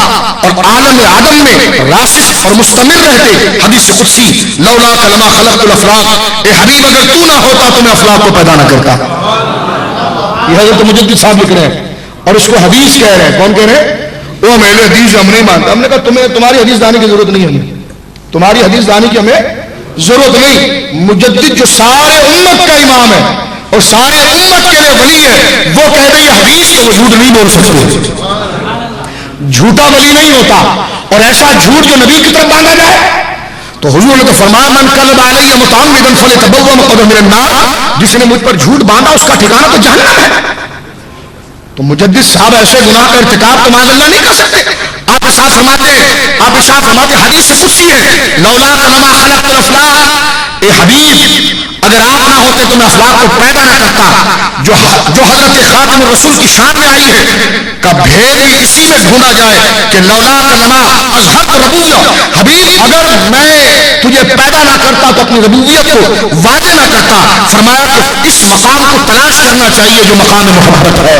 اور عالم عدم میں راسخ اور مستمر رہتے. حدیث قدسی لولا لما خلقت الافلاق، اے حبیب اگر تو نہ ہوتا تو میں افلاق کو پیدا نہ کرتا. یہ حضرت مجدد صاحب لکھ رہے ہیں اور اس کو حدیث کہہ رہے ہیں. کون کہہ رہے ہیں؟ وہ میرے حدیث ہم نہیں مانتا. ہم نے کہا تمہاری حدیث دانے کی ضرورت نہیں ہے، تمہاری حدیث دانے کی ہمیں ضرورت نہیں. مجدد جو سارے امت کا امام ہے اور سارے امت کے لیے ولی ہے، وہ کہتے ہیں حدیث کو وجود نہیں بول سکتے. جھوٹا ولی نہیں ہوتا. اور ایسا جھوٹ جو نبی کی طرف باندھا جائے تو حضور نے تو فرمایا من کذب علی متعمدا فلیتبوأ مقعدہ من النار، جس نے مجھ پر جھوٹ باندھا اس کا ٹھکانہ تو جہنم ہے. تو مجدد صاحب ایسے گناہ کا ارتکاب تو معاذ اللہ نہیں کر سکتے. آپ ارشاد فرماتے حدیث سے قدسی ہے لولا لما خلقت الافلاق، اے حبیب اگر آپ نہ ہوتے تو میں افلاق کو پیدا نہ کرتا. جو حضرت خاتم الرسول کی شان میں آئی ہے کا بھید ہی اسی میں ڈھونڈا جائے کہ لولا لما اظہرت ربوبیہ، حبیب اگر میں تجھے پیدا نہ کرتا تو اپنی ربوبیت کو واضح نہ کرتا. فرمایا کہ اس مقام کو تلاش کرنا چاہیے جو مقام محبت ہے.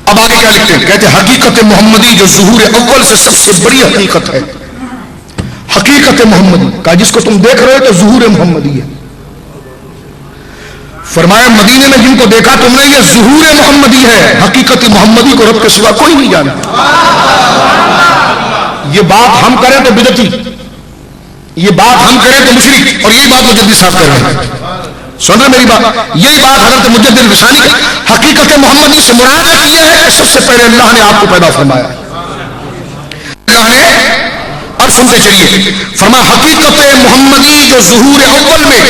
اب آگے کیا لکھتے ہیں؟ کہتے ہیں حقیقت محمدی جو ظہور اول سے سب سے بڑی حقیقت ہے. حقیقت محمدی کا جس کو تم دیکھ رہے ہو تو ظہور محمدی ہے. فرمایا مدینے میں جن کو دیکھا تم نے یہ ظہور محمدی ہے. حقیقت محمدی کو رب کے سوا کوئی نہیں جانتا. یہ بات ہم کریں تو بدعتی، یہ بات ہم کریں تو مشرک، اور یہی بات مجدد صاحب کر رہے ہیں. سن رہے میری بات؟ یہی بات حضرت مجدد الفسانی حقیقت محمدی سے مراد یہ ہے کہ سب سے پہلے اللہ نے آپ کو پیدا فرمایا. اللہ نے، اب سنتے چلیے، فرمایا حقیقت محمدی جو ظہور اول میں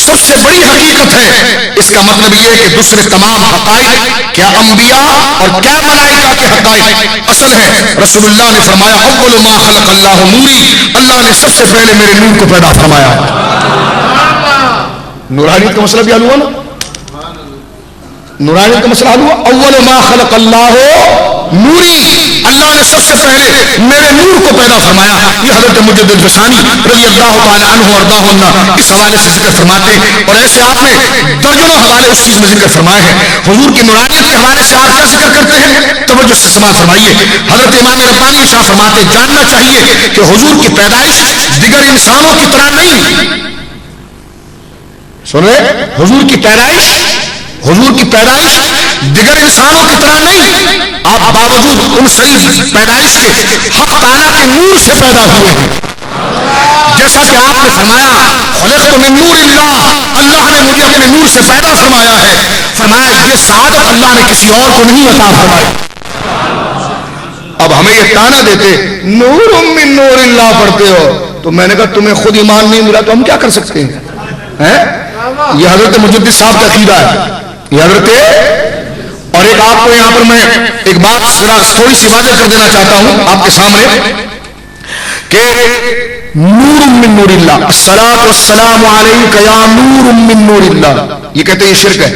سب سے بڑی حقیقت ہے. اس کا مطلب یہ ہے کہ دوسرے تمام حقائق کیا انبیاء اور کیا ملائکہ کے حقائق اصل ہے. رسول اللہ نے فرمایا اول ما خلق اللہ نوری، اللہ نے سب سے پہلے میرے نور کو پیدا فرمایا. نورانیت کا مسئلہ بھی حل ہوا نا؟ نورانیت کا مسئلہ حل ہوا. اول ما خلق اللہ نوری، اللہ نے سب سے پہلے میرے نور کو پیدا فرمایا. یہ حضرت مجدد الفسانی رضی اللہ تعالی عنہ وارضاہ اس حوالے سے ذکر فرماتے ہیں. اور ایسے آپ نے درجنوں حوالے اس چیز میں ذکر فرمائے ہیں. حضور کی نورانیت کے حوالے سے آپ کیا ذکر کرتے ہیں؟ توجہ سے سماعت فرمائیے. حضرت امام ربانی شاہ فرماتے جاننا چاہیے کہ حضور کی پیدائش دیگر انسانوں کی طرح نہیں. سن رہے؟ حضور کی پیدائش دیگر انسانوں کی طرح نہیں. آپ باوجود ان صحیح پیدائش کے حق تعالیٰ کے نور سے پیدا ہوئے ہیں. جیسا کہ آپ نے فرمایا خلقت من نور اللہ، اللہ نے مجھے اپنے نور سے پیدا فرمایا ہے. فرمایا یہ سعادت اللہ نے کسی اور کو نہیں عطا فرمائی. اب ہمیں یہ تانا دیتے نور من نور اللہ پڑھتے ہو، تو میں نے کہا تمہیں خود ایمان نہیں ملا تو ہم کیا کر سکتے ہیں؟ یہ حضرت مجدد صاحب کا عقیدہ ہے. یہ حضرت، اور ایک آپ کو یہاں پر میں ایک بات تھوڑی سی واضح کر دینا چاہتا ہوں آپ کے سامنے کہ نور من نور اللہ، الصلاۃ والسلام علیک یا نور من نور اللہ، یہ کہتے ہیں یہ شرک ہے.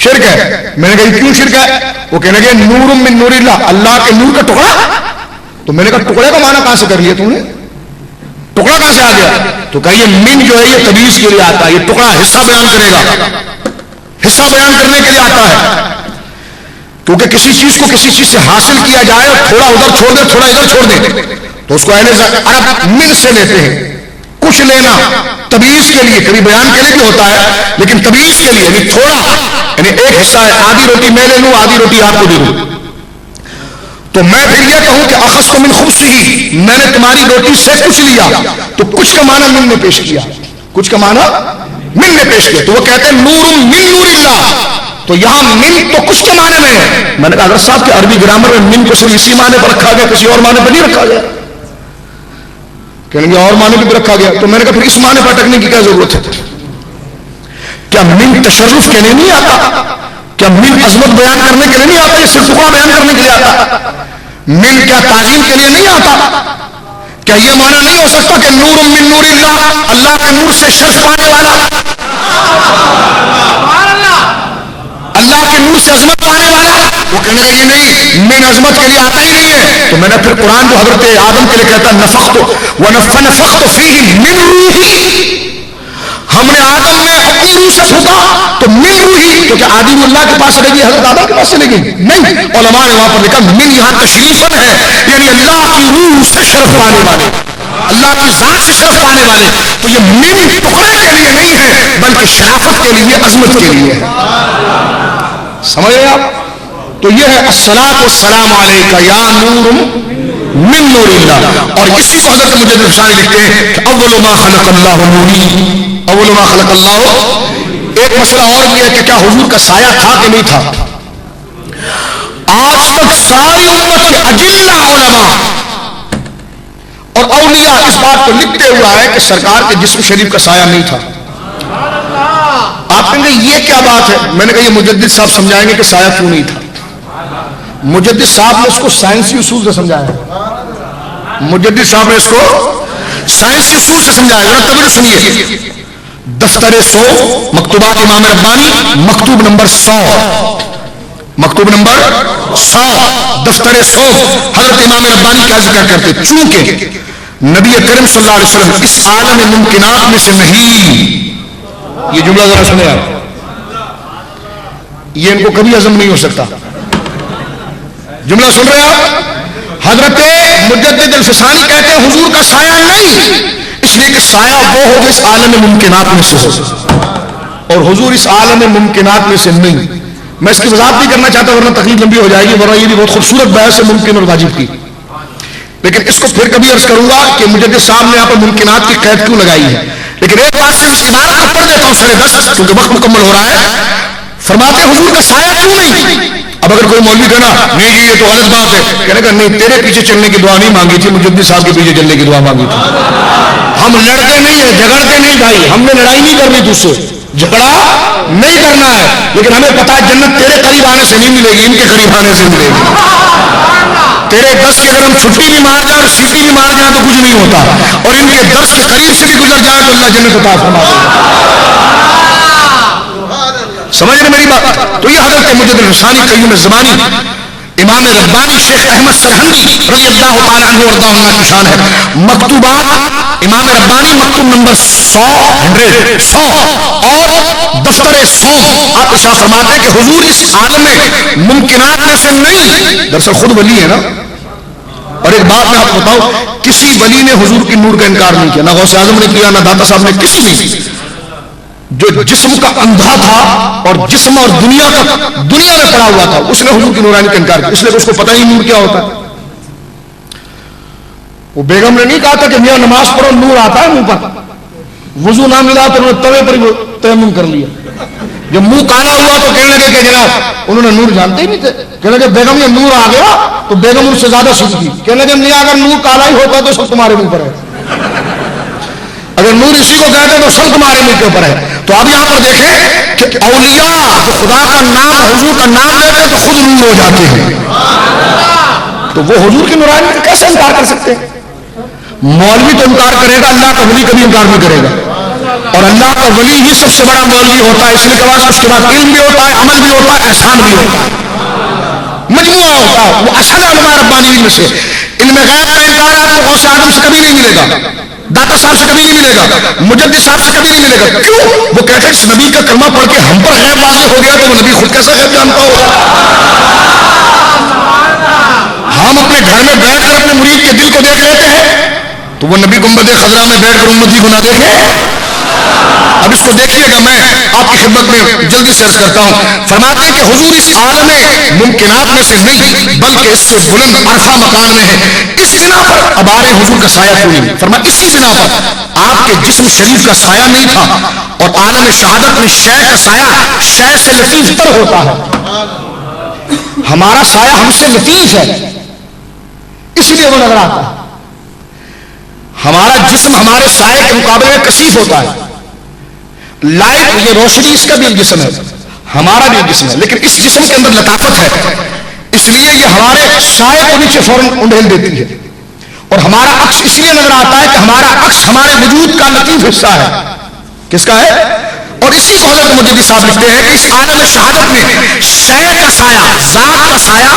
شرک ہے. میں نے کہا کیوں شرک ہے؟ وہ کہنے لگے نور من نور اللہ، اللہ کے نور کا ٹکڑا. تو میں نے کہا ٹکڑے کا معنی کہاں سے کر لیا تم نے؟ ٹکڑا کہاں سے آ گیا؟ تو کہا یہ من جو ہے یہ تمیز کے لیے آتا ہے، یہ ٹکڑا حصہ بیان کرے گا، حصہ بیان کرنے کے لیے آتا ہے. کیونکہ کسی چیز کو کسی چیز سے حاصل کیا جائے اور تھوڑا ادھر چھوڑ دے تھوڑا ادھر چھوڑ دے تو اس کو اہل عرب من سے لیتے ہیں. کچھ لینا تمیز کے لیے، کبھی بیان کے لیے بھی ہوتا ہے لیکن تمیز کے لیے، یعنی تھوڑا، یعنی ایک حصہ ہے، آدھی روٹی میں لے لوں آدھی روٹی آپ کو دے دوں. تو میں پھر یہ کہوں کہ اخذت من خبزہ، میں نے تمہاری روٹی سے کچھ لیا، تو کچھ کا معنی من نے پیش کیا، کچھ کا معنی من نے پیش کیا. تو وہ کہتے ہیں نور من نور اللہ، تو یہاں من تو کچھ کے معنی میں ہے. میں نے کہا حضرت صاحب کہ عربی گرامر میں من کو صرف اسی معنی پر رکھا گیا، کسی اور معنی پر نہیں رکھا گیا. کہیں گے اور معنی بھی رکھا گیا. تو میں نے کہا پھر اس معنی پر اٹکنے کی کیا ضرورت ہے؟ کیا من تشرف کے لیے نہیں آتا؟ کیا من عظمت بیان کرنے کے لیے نہیں آتا؟ یہ صرف ٹکڑا بیان کرنے کے لیے آتا. من کیا تعظیم کے لیے نہیں آتا؟ کیا یہ معنی نہیں ہو سکتا کہ نور من نور اللہ، اللہ کے نور سے شرف پانے والا، اللہ کے نور سے عظمت پانے والا؟ وہ کہنے لگے نہیں، من عظمت کے لیے آتا ہی نہیں ہے. تو میں نے پھر قرآن جو حضرت آدم کے لیے کہتا نفخت فیہ من روحی، ہم نے آدم میں اپنی اپنی روح سے پھونکا تو من روحی، کیونکہ آدم اللہ کے پاس چلے گی حضرت آدم کے پاس چلے گی نہیں، علماء نے وہاں پر لکھا من یہاں تشریفاً ہے، یعنی اللہ کی روح سے شرف پانے والے، اللہ کی ذات سے شرف پانے والے. تو یہ من ٹکڑے کے لیے نہیں ہے بلکہ شرافت کے لیے، عظمت کے لیے ہے. سمجھ رہے آپ؟ تو یہ ہے الصلاۃ والسلام علیکہ یا نور من نور اللہ. اور اسی کو حضرت مجدد الفسانی لکھتے ہیں کہ اول ما خلق اللہ نوری، اول ما خلق اللہ. ایک مسئلہ اور بھی ہے کہ کیا حضور کا سایہ تھا کہ نہیں تھا. آج تک ساری امت کے اجلہ علماء اور اولیاء اس بات کو لکھتے ہوا ہے کہ سرکار کے جسم شریف کا سایہ نہیں تھا. آپ کہیں گے یہ کیا بات ہے؟ میں نے کہا یہ مجدد صاحب سمجھائیں گے کہ سایہ کیوں نہیں تھا. مجدد صاحب نے اس کو سائنسی اصول سے سمجھایا. مجدد صاحب نے اس کو سائنسی اصول سے سمجھایا. ذرا توجہ سنیے. دفتر 100 مکتوبات امام ربانی، مکتوب نمبر 100، مکتوب نمبر 100 دفتر 100 حضرت امام ربانی کیا ذکر کرتے؟ چونکہ نبی کریم صلی اللہ علیہ وسلم اس عالم ممکنات میں سے نہیں. یہ جملہ ذرا سنیں آپ، یہ ان کو کبھی ہضم نہیں ہو سکتا. جملہ سن رہے آپ؟ حضرت مجدد الفسانی کہتے ہیں حضور کا سایہ نہیں، اس لیے کہ سایہ وہ ہو جو اس عالم ممکنات میں سے ہو، اور حضور اس عالم ممکنات میں سے نہیں. میں اس کی وضاحت نہیں کرنا چاہتا ورنہ تقریر لمبی ہو جائے گی، ورنہ یہ بھی بہت خوبصورت بحث ہے ممکن اور واجب کی. لیکن اس کو پھر کبھی عرض کروں گا کہ مجدد صاحب نے یہاں پر ممکنات کی قید کیوں لگائی ہے. لیکن ایک بات صرف اس عبارت کو پڑھ دیتا ہوں سر دست، کیونکہ وقت مکمل ہو رہا ہے. فرماتے ہیں حضور کا سایہ کیوں نہیں. اب اگر کوئی مولوی کہنا نہیں جی یہ تو غلط بات ہے، کہنے کا نہیں، تیرے پیچھے چلنے کی دعا نہیں مانگی تھی، مجدد صاحب کے پیچھے چلنے کی دعا مانگی تھی. ہم لڑتے نہیں ہیں، جھگڑتے نہیں بھائی، ہم نے لڑائی نہیں کرنی تجھ سے، جھگڑا نہیں کرنا ہے. لیکن ہمیں پتا ہے جنت تیرے قریب آنے سے نہیں ملے گی، ان کے قریب آنے سے ملے گی. تیرے دس کی اگر ہم چھٹی بھی مار جائیں اور سیٹی بھی مار جائیں تو کچھ نہیں ہوتا، اور ان کے درس کے قریب سے بھی گزر جائے تو اللہ جنت عطا فرما دے. سمجھ رہے میری بات؟ تو یہ حضرت مجدد الفسانی قیوم الزمانی امام ربانی شیخ احمد سرہندی رضی اللہ تعالیٰ عنہ وارضہ عنہ کی شان ہے. مکتوبات امام ربانی مکتوب نمبر 100 اور دفتر 100 آپ ارشاد فرماتے ہیں کہ حضور اس عالم ممکنات میں سے نہیں. دراصل خود ولی ہے نا. اور ایک بات میں آپ کو بتاؤں، کسی ولی نے حضور کی نور کا انکار نہیں کیا، نہ غوث اعظم نے کیا، نہ داتا صاحب نے، کسی نے. جو جسم کا اندھا تھا اور جسم اور دنیا میں پڑا ہوا تھا، اس نے حضور کی نورانی کا انکار کیا، اس لیے اس کو پتہ ہی نور کیا ہوتا ہے. وہ بیگم نے نہیں کہا تھا کہ میاں نماز پڑھو نور آتا ہے منہ پر. وضو نہ ملا تو انہوں نے توے پر ہی تیمم کر لیا. جب منہ کالا ہوا تو کہنے لگے کہ جناب انہوں نے نور جانتے ہی نہیں تھے. کہنے لگے بیگم یہ نور آ گیا تو بیگم ان سے زیادہ سیکھ گئی. کہنے لگے نہیں، اگر نور کالا ہی ہوتا تو سب تمہارے منہ پر ہے، اگر نور اسی کو کہتے تو سب تمہارے منہ کے اوپر ہے. تو اب یہاں پر دیکھیں کہ اولیاء جو خدا کا نام حضور کا نام لیتے ہیں تو خود نور ہو جاتے ہیں. تو وہ حضور کی نورانی کا کیسے انکار کر سکتے ہیں؟ مولوی تو انکار کرے گا، اللہ کا ولی کبھی انکار نہیں کرے گا. اور اللہ کا ولی ہی سب سے بڑا مولوی ہوتا ہے، اس لیے کہ اس کے بعد علم بھی ہوتا ہے، عمل بھی ہوتا ہے، احسان بھی ہوتا ہے، مجموعہ ہوتا ہے. وہ اصل علماء ربانی میں سے علم غیب کا انکار آپ کو غوث اعظم سے کبھی نہیں ملے گا، داتا صاحب سے کبھی نہیں ملے گا، مجدد صاحب سے کبھی نہیں ملے گا. کیوں؟ وہ کہتے ہیں اس نبی کا کلمہ پڑھ کے ہم پر غیب واضح ہو گیا تو وہ نبی خود کیسا غیب جانتا ہوگا. ہم اپنے گھر میں بیٹھ کر اپنے مرید کے دل کو دیکھ لیتے ہیں تو وہ نبی گنبد خضرا میں بیٹھ کر امتی کو نہ دیکھے. اب اس کو دیکھیے گا، میں آپ کی خدمت میں جلدی سے عرض کرتا ہوں. فرماتے ہیں کہ حضور اس عالم ممکنات میں سے نہیں بلکہ اس سے بلند عرفہ مکان میں ہے. اس بنا پر ابار حضور کا سایہ کیوں نہیں؟ فرمایا اسی بنا پر آپ کے جسم شریف کا سایہ نہیں تھا، اور عالم شہادت میں شے کا سایہ شے سے لطیف تر ہوتا ہے. ہمارا سایہ ہم سے لطیف ہے اس لیے وہ نظر آتا ہے. ہمارا جسم ہمارے سائے کے مقابلے میں کثیف ہوتا ہے. لائٹ یہ روشنی اس کا بھی ایک جسم ہے، ہمارا بھی ایک جسم ہے، لیکن اس جسم کے اندر لطافت ہے، اس لیے یہ ہمارے سائے کو نیچے فوراً انڈھیل دیتی ہے. اور ہمارا عکس اس لیے نظر آتا ہے کہ ہمارا عکس ہمارے وجود کا لطیف حصہ ہے. کس کا ہے؟ اور اسی کو حضرت مجدد صاحب لکھتے ہیں کہ اس عالم شہادت میں شے کا سایہ، ذات کا سایہ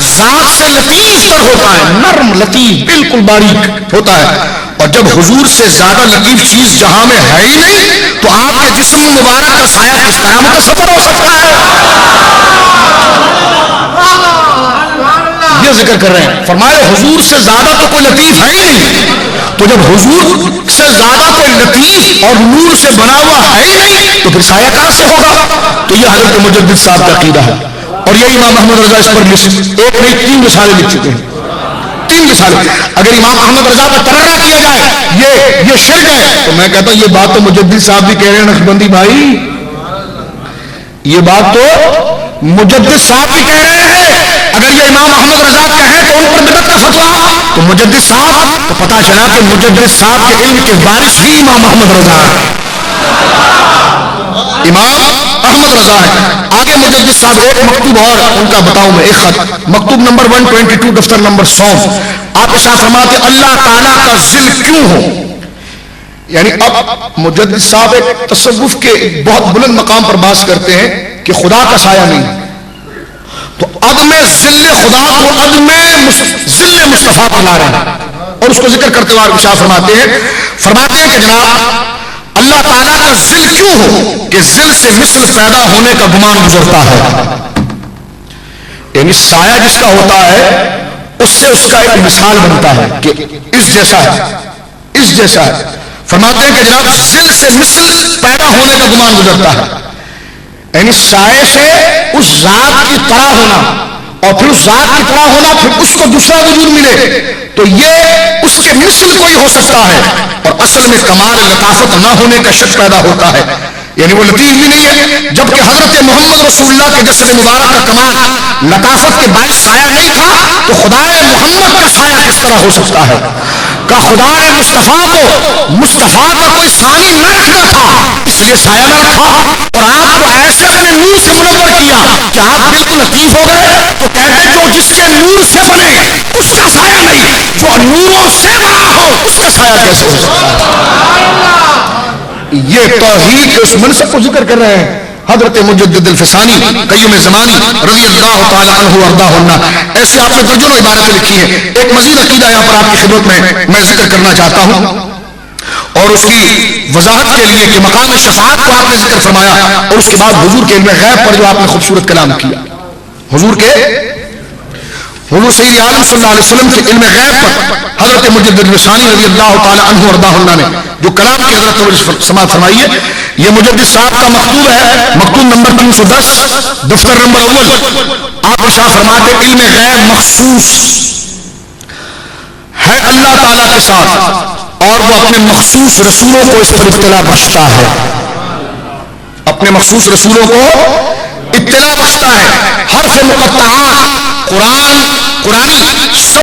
ذات سے لطیف تر ہوتا ہے، نرم لطیف بالکل باریک ہوتا ہے. اور جب حضور سے زیادہ لطیف چیز جہاں میں ہے ہی نہیں تو آپ کے جسم مبارک کا سایہ کس طرح متصور ہو سکتا ہے؟ یہ ذکر کر رہے ہیں، فرمایا حضور سے زیادہ تو کوئی لطیف ہے ہی نہیں، تو جب حضور سے زیادہ کوئی لطیف اور نور سے بنا ہوا ہے ہی نہیں تو پھر سایہ کہاں سے ہوگا؟ تو یہ حضرت مجدد صاحب کا عقیدہ ہے، اور یہ امام احمد رضا اس پر ایک نہیں 3 رسالے لکھ چکے ہیں، 3 رسالے۔ اگر امام احمد رضا پر ترقہ کیا جائے یہ شرک ہے، تو میں کہتا ہوں یہ بات تو مجدد صاحب بھی کہہ رہے ہیں نقشبندی بھائی، یہ بات تو مجدد صاحب بھی کہہ رہے ہیں، اگر یہ امام احمد رضا کہیں تو ان پر بدعت کا فتویٰ، تو مجدد صاحب تو پتہ چلا کہ مجدد صاحب کے علم کے وارث ہی امام احمد رضا ہے، امام احمد رضا ہے۔ آگے مجدد صاحب ایک مکتوب اور ان کا بتاؤں میں، ایک خط مکتوب نمبر 122 دفتر نمبر 100، آپ ارشاد فرماتے ہیں اللہ تعالیٰ کا ذل کیوں ہو، یعنی اب مجدد صاحب ایک تصوف کے بہت بلند مقام پر بات کرتے ہیں کہ خدا کا سایہ نہیں، تو عدم ذل خدا کو عدم ذل مصطفیٰ پر لا رہے ہیں، اور اس کو ذکر کرتے ہوئے ارشاد فرماتے ہیں کہ جناب اللہ تعالیٰ کا ذل کیوں ہو کہ ذل سے مثل پیدا ہونے کا گمان گزرتا ہے، یعنی سایہ جس کا ہوتا ہے اس سے اس کا ایک مثال بنتا ہے کہ اس جیسا ہے، اس جیسا ہے۔ فرماتے ہیں کہ جناب ذل سے مثل پیدا ہونے کا گمان گزرتا ہے، یعنی سائے سے اس ذات کی طرح ہونا، اور پھر اس ذات کی طرح ہونا، پھر اس کو دوسرا وجود ملے، تو یہ اس کے مثل کوئی ہو سکتا ہے، اور اصل میں کمال لطافت نہ ہونے کا شک پیدا ہوتا ہے، یعنی وہ لطیف بھی نہیں ہے، جبکہ حضرت محمد رسول اللہ کے جسد مبارک کا کمال لطافت کے باعث سایہ نہیں تھا، تو خدا محمد کا سایہ کس طرح ہو سکتا ہے؟ کہ خدا مصطفیٰ کو مصطفیٰ کا کوئی ثانی نہ رکھنا تھا اس لیے سایہ نہ رکھا، اور آپ کو ایسے اپنے نور سے منور کیا کہ آپ بالکل لطیف ہو گئے، تو کہتے جو جس کے نور سے بنے اس کا سایہ نہیں، جو نوروں سے بنا ہو اس کا سایہ کیسے ہو سکتا ہے؟ یہ توحید کے اس منصب کو ذکر کر رہے ہیں حضرت مجدد الفسانی قیم زمانی رضی اللہ تعالی عنہ وارضاہ عنہ۔ ایسے آپ نے درجنوں عبارتیں لکھی ہیں، ایک مزید عقیدہ یہاں پر آپ کی خدمت میں ذکر کرنا چاہتا ہوں، اور اس کی وضاحت کے لیے کہ مقام شفاعت کو آپ نے ذکر فرمایا، اور اس کے بعد حضور کے علم غیب پر جو آپ نے خوبصورت کلام کیا، حضور سید عالم صلی اللہ علیہ وسلم کے علم غیب پر حضرت مجدد الفسانی رضی اللہ تعالی عنہ وارضاہ عنہ نے جو کلام کی حضرت سماعت فرمائی ہے، یہ مجدد صاحب کا مکتوب ہے، مکتوب نمبر 310 دفتر نمبر 1۔ آپ ارشاد فرماتے علم غیب مخصوص ہے اللہ تعالی کے ساتھ، اور وہ اپنے مخصوص رسولوں کو اس پر اطلاع بخشتا ہے، اپنے مخصوص رسولوں کو اطلاع بخشتا ہے، حرف مقطعات قرآنی